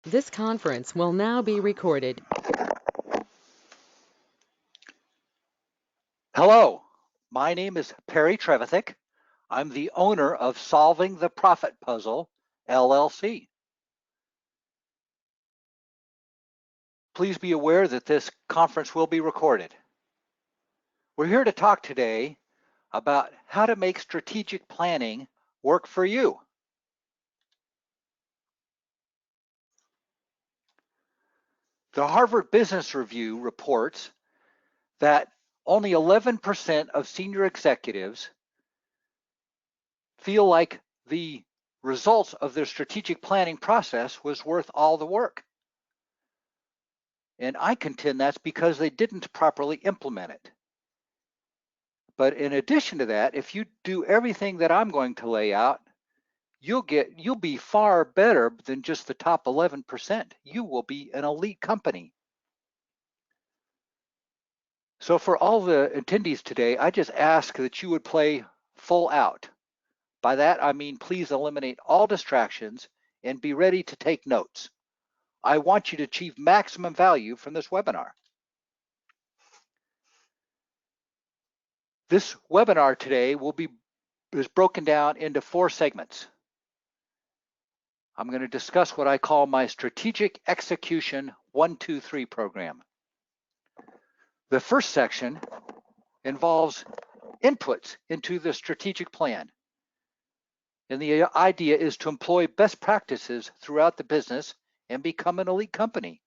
This conference will now be recorded. Hello, my name is Perry Trevithick. I'm the owner of Solving the Profit Puzzle, LLC. Please be aware that this conference will be recorded. We're here to talk today about how to make strategic planning work for you. The Harvard Business Review reports that only 11% of senior executives feel like the results of their strategic planning process was worth all the work. And I contend that's because they didn't properly implement it. But in addition to that, if you do everything that I'm going to lay out, you'll be far better than just the top 11%. You will be an elite company. So for all the attendees today, I just ask that you would play full out. By that, I mean please eliminate all distractions and be ready to take notes. I want you to achieve maximum value from this webinar. This webinar today is broken down into 4 segments. I'm going to discuss what I call my Strategic Execution 1, 2, 3 program. The first section involves inputs into the strategic plan. And the idea is to employ best practices throughout the business and become an elite company.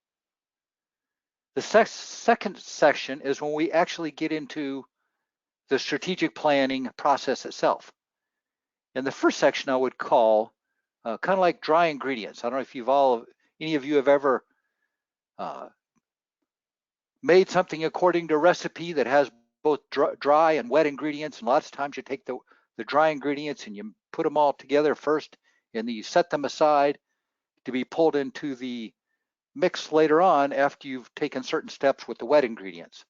The second section is when we actually get into the strategic planning process itself. In the first section, I would call kind of like dry ingredients. I don't know if any of you have ever made something according to a recipe that has both dry and wet ingredients, and lots of times you take the dry ingredients and you put them all together first, and then you set them aside to be pulled into the mix later on after you've taken certain steps with the wet ingredients.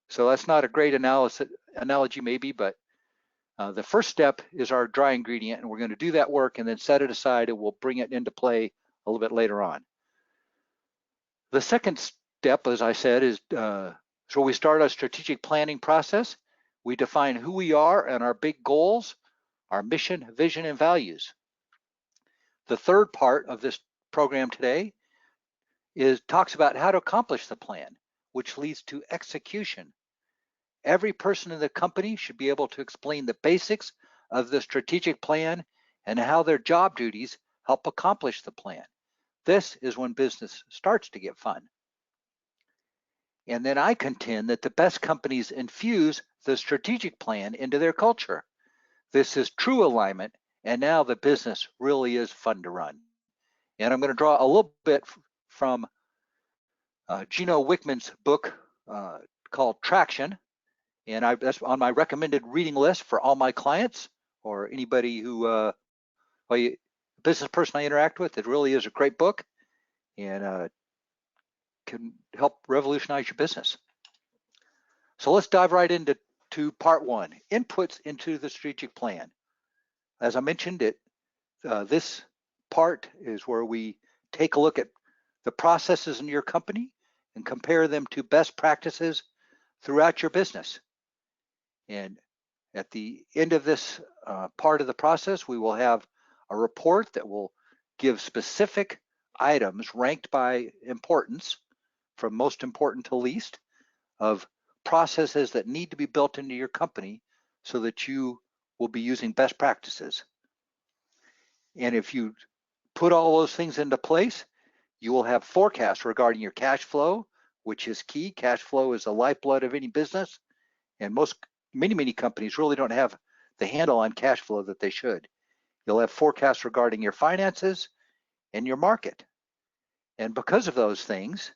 So that's not a great analogy maybe, but the first step is our dry ingredient, and we're going to do that work and then set it aside, and we'll bring it into play a little bit later on. The second step, as I said, is so we start our strategic planning process. We define who we are and our big goals, our mission, vision, and values. The third part of this program today talks about how to accomplish the plan, which leads to execution. Every person in the company should be able to explain the basics of the strategic plan and how their job duties help accomplish the plan. This is when business starts to get fun. And then I contend that the best companies infuse the strategic plan into their culture. This is true alignment, and now the business really is fun to run. And I'm going to draw a little bit from Gino Wickman's book called Traction, and that's on my recommended reading list for all my clients or anybody who, business person I interact with. It really is a great book and can help revolutionize your business. So let's dive right into part 1, inputs into the strategic plan. As I mentioned, this part is where we take a look at the processes in your company and compare them to best practices throughout your business. And at the end of this part of the process, we will have a report that will give specific items ranked by importance from most important to least of processes that need to be built into your company so that you will be using best practices. And if you put all those things into place, you will have forecasts regarding your cash flow, which is key. Cash flow is the lifeblood of any business, and many companies really don't have the handle on cash flow that they should. You'll have forecasts regarding your finances and your market. And because of those things,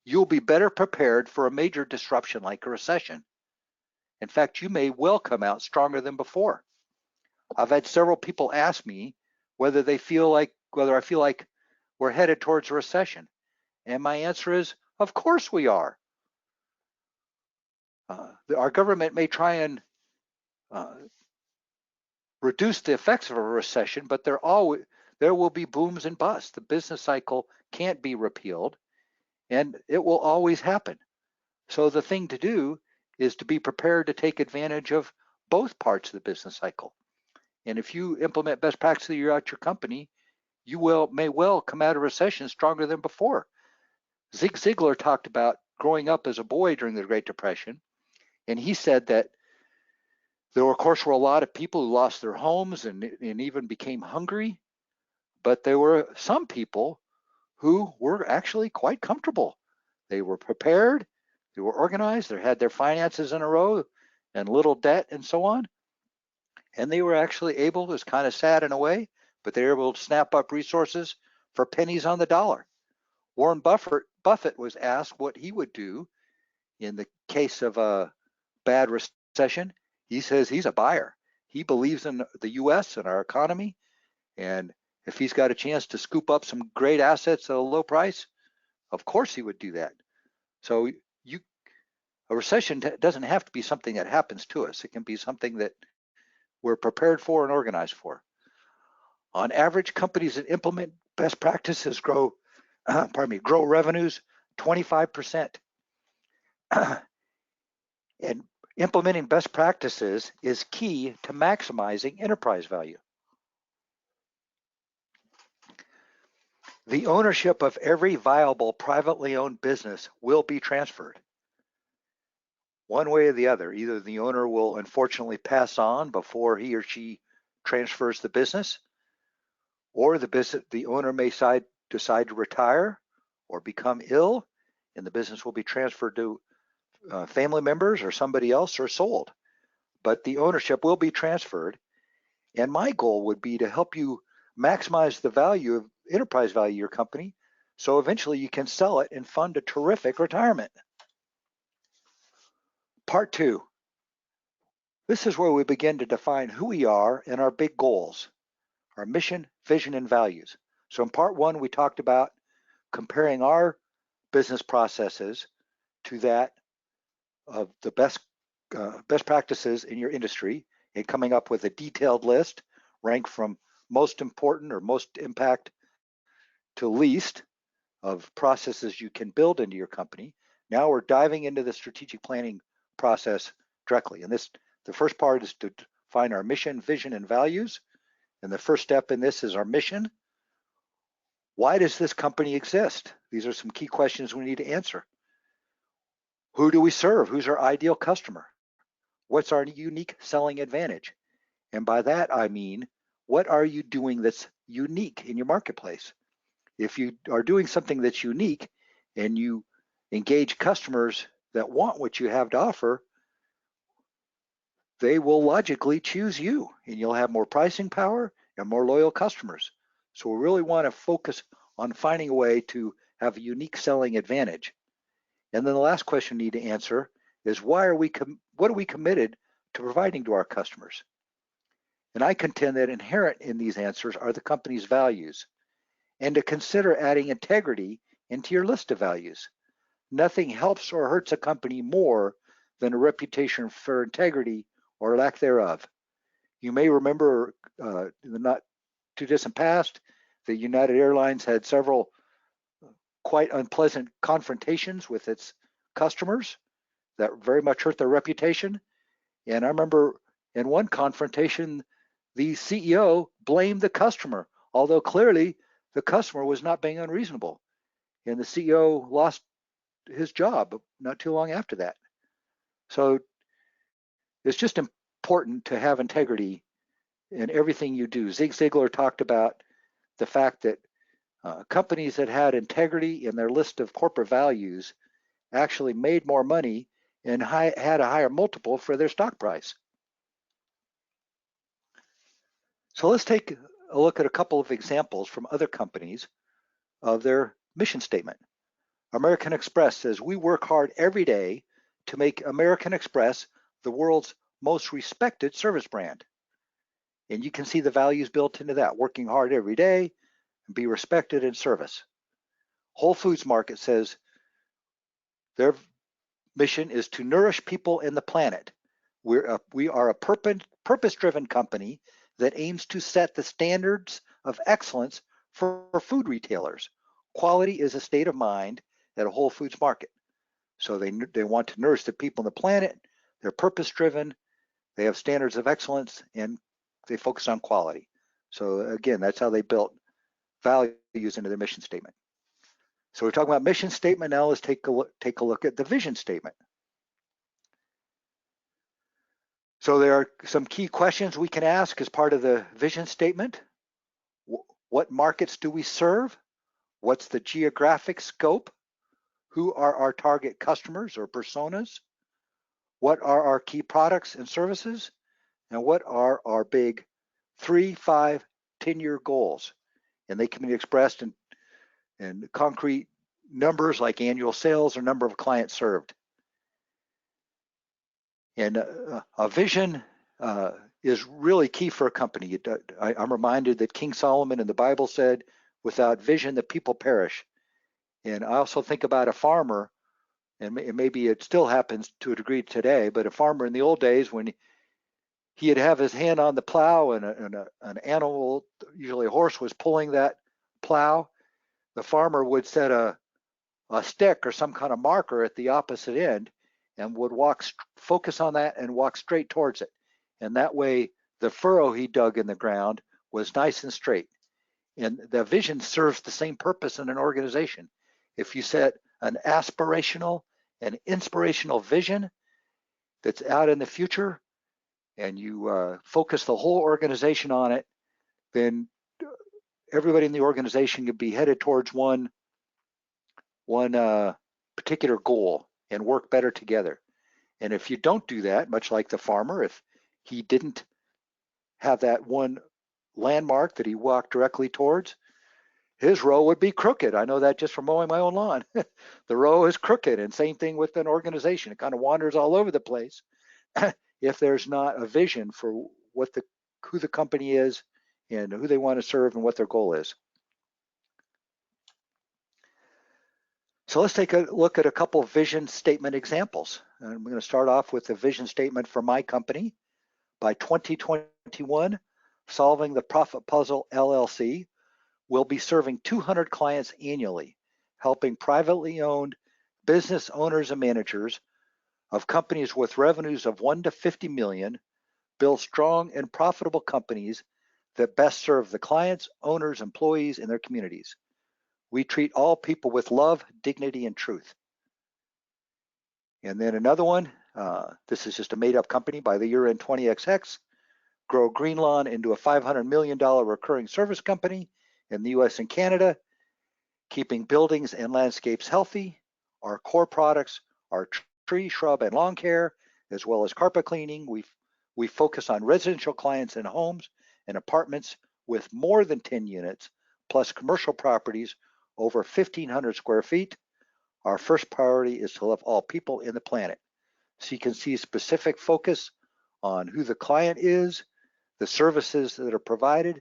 you'll be better prepared for a major disruption like a recession. In fact, you may well come out stronger than before. I've had several people ask me whether I feel like we're headed towards a recession. And my answer is, of course we are. Our government may try and reduce the effects of a recession, but there will be booms and busts. The business cycle can't be repealed, and it will always happen. So the thing to do is to be prepared to take advantage of both parts of the business cycle. And if you implement best practices throughout your company, you may well come out of recession stronger than before. Zig Ziglar talked about growing up as a boy during the Great Depression, and he said that there, of course, were a lot of people who lost their homes and even became hungry, but there were some people who were actually quite comfortable. They were prepared, they were organized, they had their finances in a row and little debt and so on. And they were actually able, it was kind of sad in a way, but they were able to snap up resources for pennies on the dollar. Warren Buffett was asked what he would do in the case of a bad recession. He says he's a buyer. He believes in the US and our economy. And if he's got a chance to scoop up some great assets at a low price, of course he would do that. So a recession doesn't have to be something that happens to us. It can be something that we're prepared for and organized for. On average, companies that implement best practices grow revenues 25%. And implementing best practices is key to maximizing enterprise value. The ownership of every viable privately owned business will be transferred. One way or the other, either the owner will unfortunately pass on before he or she transfers the business, or the owner may decide to retire or become ill, and the business will be transferred to family members or somebody else or sold. But the ownership will be transferred, and my goal would be to help you maximize the value of enterprise value of your company, so eventually you can sell it and fund a terrific retirement. Part 2. This is where we begin to define who we are and our big goals, our mission, vision, and values. So in part 1, we talked about comparing our business processes to that of the best practices in your industry and coming up with a detailed list ranked from most important or most impact to least of processes you can build into your company. Now we're diving into the strategic planning process directly. And the first part is to define our mission, vision, and values. And the first step in this is our mission. Why does this company exist? These are some key questions we need to answer. Who do we serve? Who's our ideal customer? What's our unique selling advantage? And by that, I mean, what are you doing that's unique in your marketplace? If you are doing something that's unique and you engage customers that want what you have to offer, they will logically choose you, and you'll have more pricing power and more loyal customers. So we really want to focus on finding a way to have a unique selling advantage. And then the last question we need to answer is what are we committed to providing to our customers? And I contend that inherent in these answers are the company's values, and to consider adding integrity into your list of values. Nothing helps or hurts a company more than a reputation for integrity or lack thereof. You may remember in the not too distant past that United Airlines had several quite unpleasant confrontations with its customers that very much hurt their reputation. And I remember in one confrontation, the CEO blamed the customer, although clearly the customer was not being unreasonable. And the CEO lost his job not too long after that. So it's just important to have integrity in everything you do. Zig Ziglar talked about the fact that companies that had integrity in their list of corporate values actually made more money and had a higher multiple for their stock price. So let's take a look at a couple of examples from other companies of their mission statement. American Express says, we work hard every day to make American Express the world's most respected service brand. And you can see the values built into that, working hard every day and be respected in service. Whole Foods Market says their mission is to nourish people and the planet. We are a purpose-driven company that aims to set the standards of excellence for food retailers. Quality is a state of mind at a Whole Foods market. So they want to nourish the people on the planet. They're purpose driven. They have standards of excellence, and they focus on quality. So again, that's how they built values into their mission statement. So we're talking about mission statement. Now let's take a look at the vision statement. So there are some key questions we can ask as part of the vision statement. What markets do we serve? What's the geographic scope? Who are our target customers or personas? What are our key products and services? And what are our big 3, 5, 10-year goals? And they can be expressed in concrete numbers like annual sales or number of clients served. And a vision is really key for a company. I'm reminded that King Solomon in the Bible said, without vision, the people perish. And I also think about a farmer, and maybe it still happens to a degree today, but a farmer in the old days, when he'd have his hand on the plow and an animal, usually a horse, was pulling that plow, the farmer would set a stick or some kind of marker at the opposite end and would focus on that and walk straight towards it. And that way, the furrow he dug in the ground was nice and straight. And the vision serves the same purpose in an organization. If you set an aspirational and inspirational vision that's out in the future, and you focus the whole organization on it, then everybody in the organization could be headed towards one particular goal and work better together. And if you don't do that, much like the farmer, if he didn't have that one landmark that he walked directly towards, his row would be crooked. I know that just from mowing my own lawn. The row is crooked, and same thing with an organization. It kind of wanders all over the place if there's not a vision for who the company is and who they want to serve and what their goal is. So let's take a look at a couple of vision statement examples. And I'm going to start off with the vision statement for my company. By 2021, Solving the Profit Puzzle LLC will be serving 200 clients annually, helping privately owned business owners and managers of companies with revenues of 1 to 50 million build strong and profitable companies that best serve the clients, owners, employees, and their communities. We treat all people with love, dignity, and truth. And then another one, this is just a made-up company. By the year end 20XX, grow Greenlawn into a $500 million recurring service company in the US and Canada, keeping buildings and landscapes healthy. Our core products are tree, shrub, and lawn care, as well as carpet cleaning. We focus on residential clients in homes and apartments with more than 10 units, plus commercial properties over 1,500 square feet. Our first priority is to love all people in the planet. So you can see specific focus on who the client is, the services that are provided,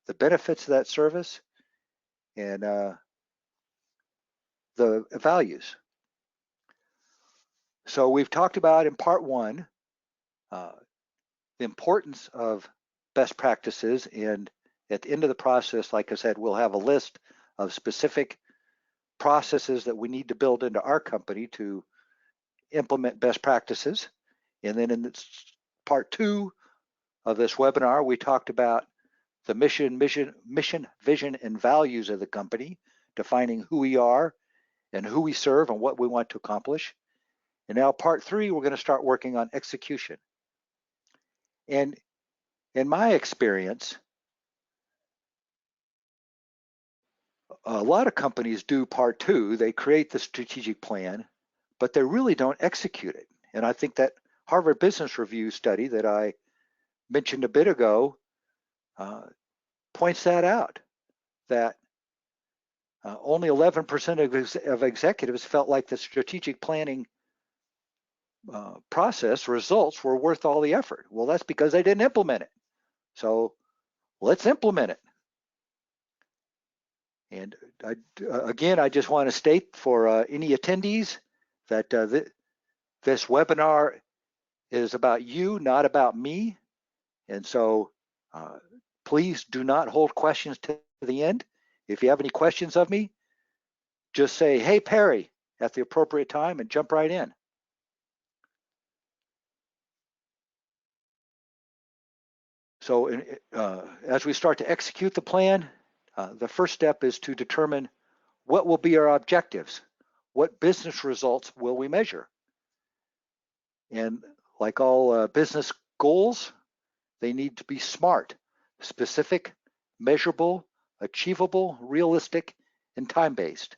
the benefits of that service, and the values. So we've talked about in part one the importance of best practices, and at the end of the process, like I said, we'll have a list of specific processes that we need to build into our company to implement best practices. And then in part two of this webinar, we talked about the mission, vision, and values of the company, defining who we are and who we serve and what we want to accomplish. And now part three, we're going to start working on execution. And in my experience, a lot of companies do part two. They create the strategic plan, but they really don't execute it. And I think that Harvard Business Review study that I mentioned a bit ago points that out, that only 11% of executives felt like the strategic planning process results were worth all the effort. Well, that's because they didn't implement it. So let's implement it. And again, I just want to state for any attendees that this webinar is about you, not about me. And so Please do not hold questions to the end. If you have any questions of me, just say, hey, Perry, at the appropriate time and jump right in. So as we start to execute the plan, the first step is to determine what will be our objectives. What business results will we measure? And like all business goals, they need to be SMART, specific, measurable, achievable, realistic, and time-based.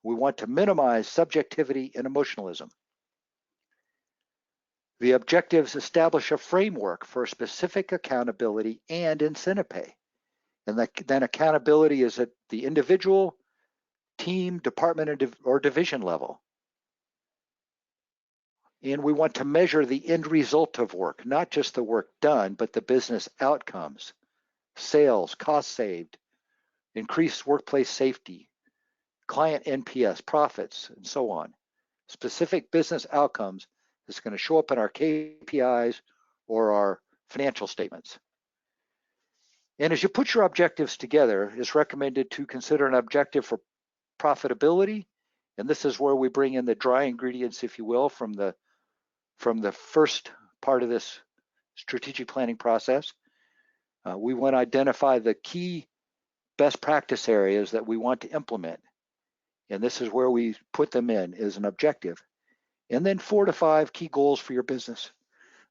We want to minimize subjectivity and emotionalism. The objectives establish a framework for specific accountability and incentive pay. And then accountability is at the individual, team, department, or division level. And we want to measure the end result of work, not just the work done, but the business outcomes, sales, cost saved, increased workplace safety, client NPS, profits, and so on. Specific business outcomes is going to show up in our KPIs or our financial statements. And as you put your objectives together, it's recommended to consider an objective for profitability. And this is where we bring in the dry ingredients, if you will, from the first part of this strategic planning process. We want to identify the key best practice areas that we want to implement. And this is where we put them in as an objective. And then 4 to 5 key goals for your business.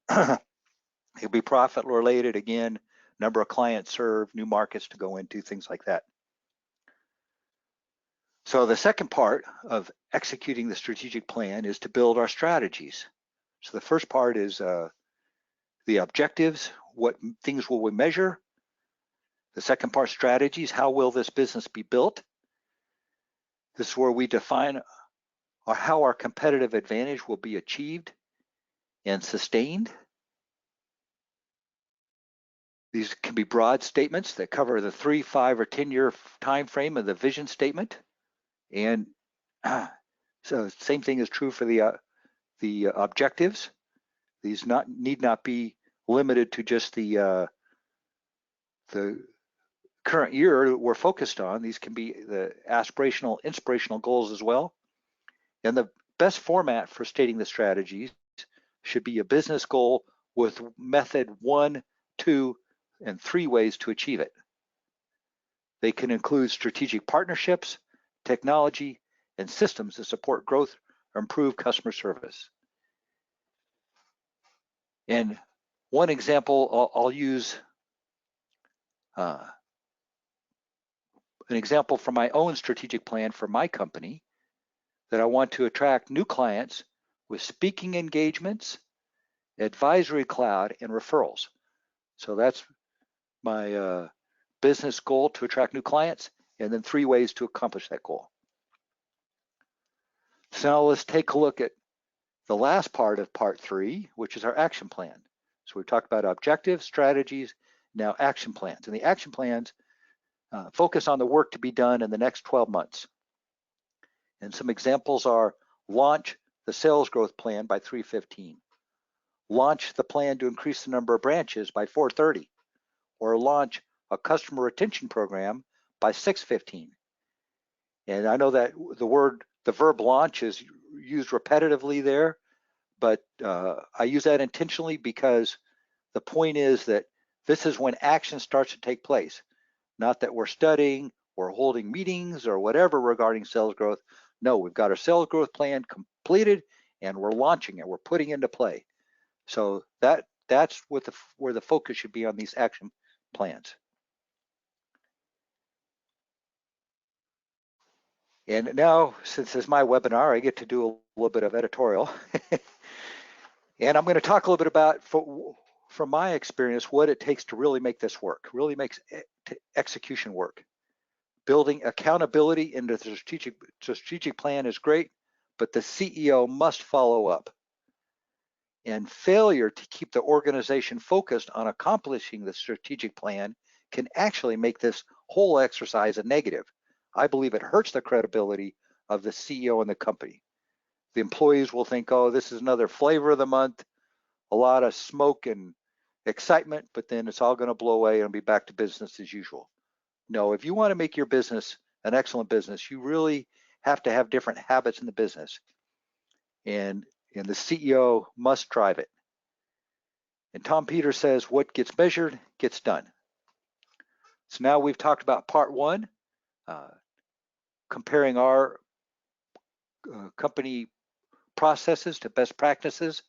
It'll be profit related, again, number of clients served, new markets to go into, things like that. So the second part of executing the strategic plan is to build our strategies. So the first part is the objectives, what things will we measure? The second part, strategies, how will this business be built? This is where we define how our competitive advantage will be achieved and sustained. These can be broad statements that cover the 3, 5, or 10-year time frame of the vision statement. And so same thing is true for the objectives. These need not be limited to just the current year we're focused on. These can be the aspirational, inspirational goals as well. And the best format for stating the strategies should be a business goal with method 1, 2, and 3 ways to achieve it. They can include strategic partnerships, technology, and systems to support growth or improve customer service. And one example, I'll use an example from my own strategic plan for my company, that I want to attract new clients with speaking engagements, advisory cloud, and referrals. So that's my business goal, to attract new clients, and then 3 ways to accomplish that goal. So now let's take a look at the last part of part 3, which is our action plan. So we've talked about objectives, strategies, now action plans. And the action plans focus on the work to be done in the next 12 months. And some examples are: launch the sales growth plan by 3/15, launch the plan to increase the number of branches by 4/30, or launch a customer retention program by 6/15. And I know that the verb launch is used repetitively there, but I use that intentionally because the point is that this is when action starts to take place. Not that we're studying or holding meetings or whatever regarding sales growth. No, we've got our sales growth plan completed and we're launching it. We're putting into play. So that's where the focus should be on these action plans. And now, since it's my webinar, I get to do a little bit of editorial. And I'm going to talk a little bit about, from my experience, what it takes to really make this work, really makes execution work. Building accountability into the strategic plan is great, but the CEO must follow up. And failure to keep the organization focused on accomplishing the strategic plan can actually make this whole exercise a negative. I believe it hurts the credibility of the CEO and the company. The employees will think, oh, this is another flavor of the month, a lot of smoke and excitement, but then it's all going to blow away and be back to business as usual. No, if you want to make your business an excellent business, you really have to have different habits in the business, and the CEO must drive it. And Tom Peters says, what gets measured gets done. So now we've talked about part one, comparing our company processes to best practices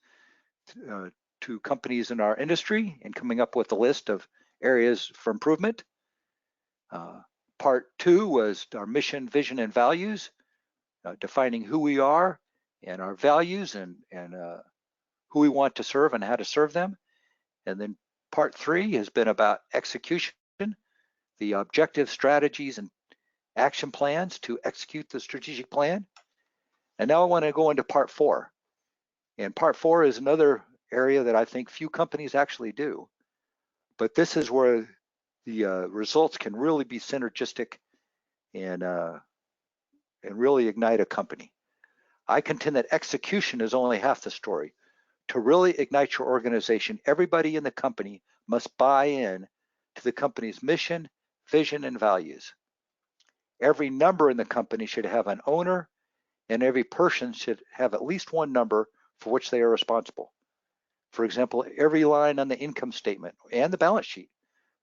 to companies in our industry, and coming up with a list of areas for improvement. Part two was our mission, vision, and values, defining who we are and our values, and who we want to serve and how to serve them. And then part three has been about execution, the objective strategies and action plans to execute the strategic plan. And now I want to go into part four. And part four is another area that I think few companies actually do. But this is where the results can really be synergistic and really ignite a company. I contend that execution is only half the story. To really ignite your organization, everybody in the company must buy in to the company's mission, vision, and values. Every number in the company should have an owner, and every person should have at least one number for which they are responsible. For example, every line on the income statement and the balance sheet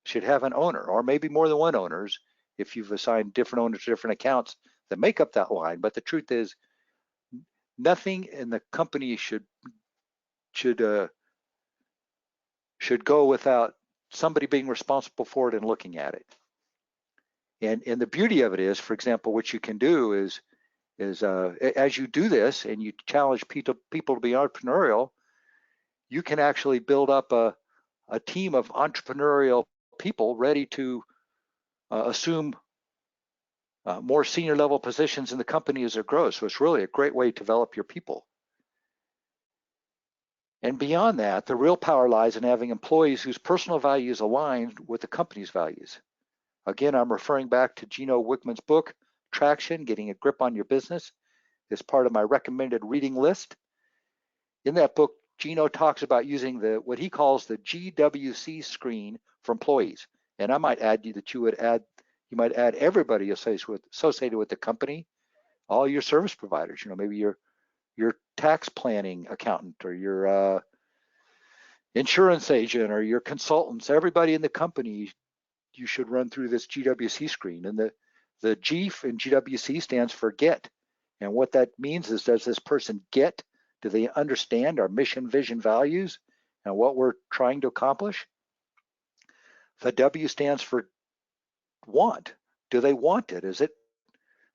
should have an owner, or maybe more than one owners if you've assigned different owners to different accounts that make up that line. But the truth is, nothing in the company should go without somebody being responsible for it and looking at it. And the beauty of it is, for example, what you can do is as you do this and you challenge people to be entrepreneurial, you can actually build up a team of entrepreneurial people ready to assume more senior level positions in the company as it grows. So it's really a great way to develop your people. And beyond that, the real power lies in having employees whose personal values align with the company's values. Again, I'm referring back to Gino Wickman's book, Traction, Getting a Grip on Your Business, as part of my recommended reading list. In that book, Gino talks about using what he calls the GWC screen for employees. And I might add that you might add everybody associated with the company, all your service providers, maybe your tax planning accountant, or your insurance agent, or your consultants. Everybody in the company, you should run through this GWC screen. And the G in GWC stands for get. And what that means is, does this person get? Do they understand our mission, vision, values, and what we're trying to accomplish? The W stands for want. Do they want it?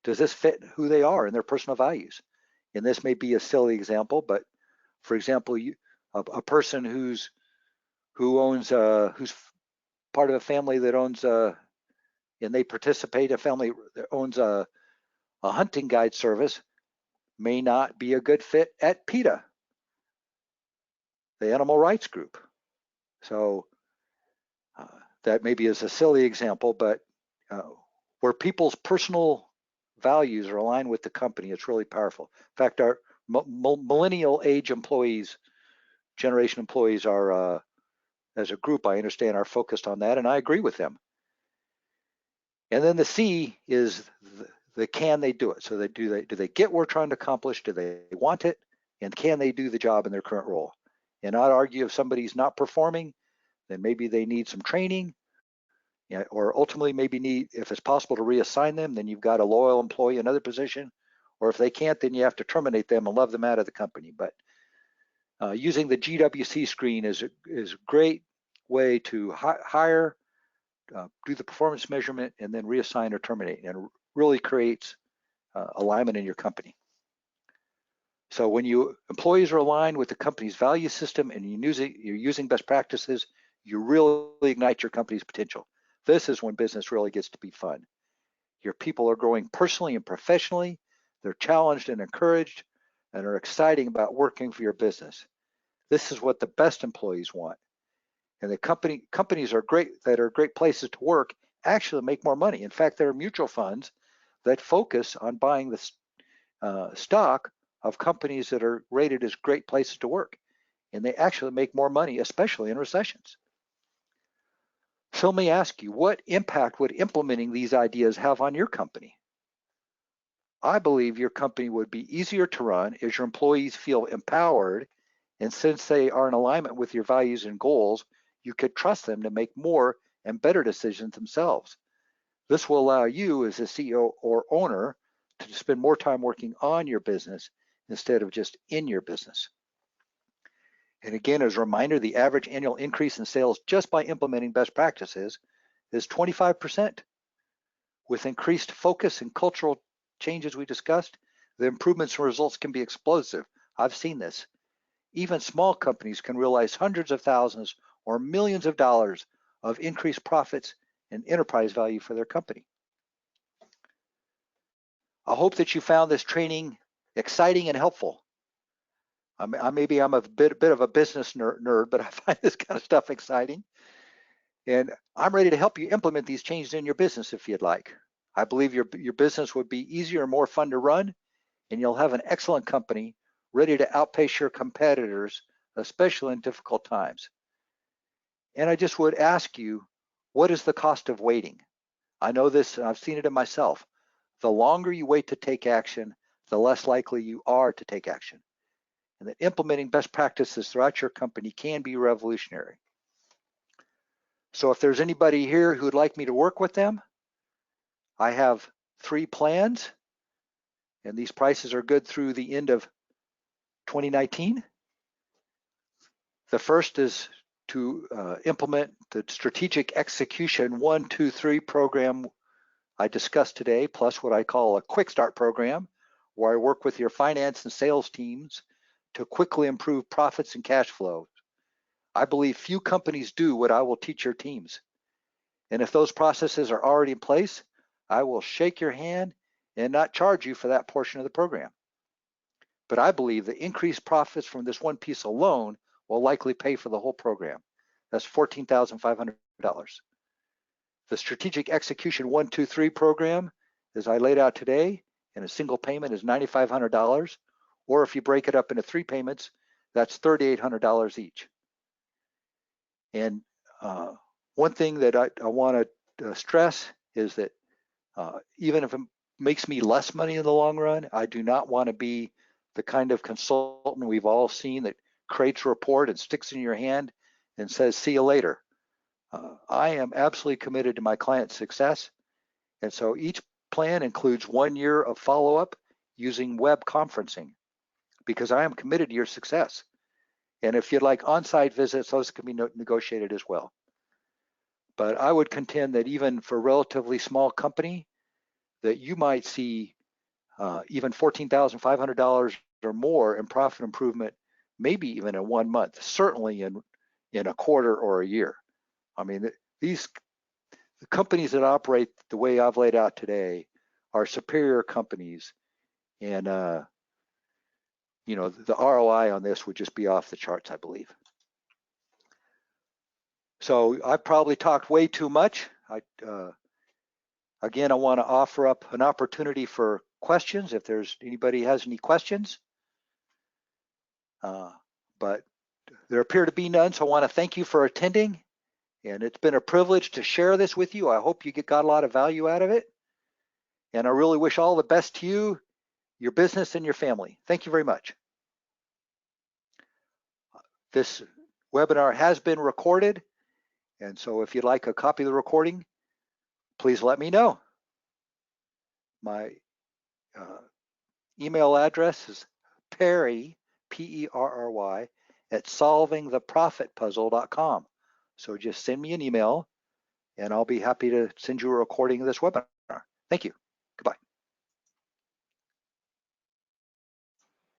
Does this fit who they are and their personal values? And this may be a silly example, but for example, a person who's part of a family that owns and they participate, a family that owns a hunting guide service, may not be a good fit at PETA, the animal rights group. So that maybe is a silly example, but where people's personal values are aligned with the company, it's really powerful. In fact, our millennial age employees, generation employees, are as a group, I understand, are focused on that, and I agree with them. And then the C is the can they do it? So do they get what we're trying to accomplish? Do they want it? And can they do the job in their current role? And I'd argue if somebody's not performing, then maybe they need some training, or ultimately maybe if it's possible to reassign them, then you've got a loyal employee in another position. Or if they can't, then you have to terminate them and love them out of the company. But using the GWC screen is a great way to hire, do the performance measurement, and then reassign or terminate, and really creates alignment in your company. So when employees are aligned with the company's value system and you're using best practices, you really ignite your company's potential. This is when business really gets to be fun. Your people are growing personally and professionally. They're challenged and encouraged, and are exciting about working for your business. This is what the best employees want. And the companies are great places to work, actually make more money. In fact, there are mutual funds that focus on buying the stock of companies that are rated as great places to work, and they actually make more money, especially in recessions. So let me ask you, what impact would implementing these ideas have on your company? I believe your company would be easier to run as your employees feel empowered, and since they are in alignment with your values and goals, you could trust them to make more and better decisions themselves. This will allow you as a CEO or owner to spend more time working on your business instead of just in your business. And again, as a reminder, the average annual increase in sales just by implementing best practices is 25%. With increased focus and cultural changes we discussed, the improvements and results can be explosive. I've seen this. Even small companies can realize hundreds of thousands or millions of dollars of increased profits and enterprise value for their company. I hope that you found this training exciting and helpful. Maybe I'm a bit of a business nerd, but I find this kind of stuff exciting. And I'm ready to help you implement these changes in your business if you'd like. I believe your business would be easier and more fun to run, and you'll have an excellent company ready to outpace your competitors, especially in difficult times. And I just would ask you, what is the cost of waiting? I know this, and I've seen it in myself. The longer you wait to take action, the less likely you are to take action. And that implementing best practices throughout your company can be revolutionary. So if there's anybody here who would like me to work with them, I have 3 plans, and these prices are good through the end of 2019. The first is to implement the strategic execution 1, 2, 3 program I discussed today, plus what I call a quick start program, where I work with your finance and sales teams to quickly improve profits and cash flow. I believe few companies do what I will teach your teams. And if those processes are already in place, I will shake your hand and not charge you for that portion of the program. But I believe the increased profits from this one piece alone will likely pay for the whole program. That's $14,500. The Strategic Execution 1, 2, 3 program, as I laid out today, in a single payment is $9,500, or if you break it up into 3 payments, that's $3,800 each. And one thing that I want to stress is that even if it makes me less money in the long run, I do not want to be the kind of consultant we've all seen that creates a report and sticks it in your hand and says, see you later. I am absolutely committed to my client's success. And so each plan includes 1 year of follow-up using web conferencing because I am committed to your success. And if you'd like on-site visits, those can be negotiated as well. But I would contend that even for a relatively small company, that you might see even $14,500 or more in profit improvement, maybe even in 1 month, certainly in a quarter or a year. I mean, these companies that operate the way I've laid out today are superior companies, and you know, the ROI on this would just be off the charts, I believe. So I probably talked way too much. Again, I want to offer up an opportunity for questions if there's anybody has any questions. But there appear to be none, so I want to thank you for attending. And it's been a privilege to share this with you. I hope you got a lot of value out of it. And I really wish all the best to you, your business, and your family. Thank you very much. This webinar has been recorded. And so if you'd like a copy of the recording, please let me know. My email address is Perry, P-E-R-R-Y, at solvingtheprofitpuzzle.com. So just send me an email and I'll be happy to send you a recording of this webinar. Thank you.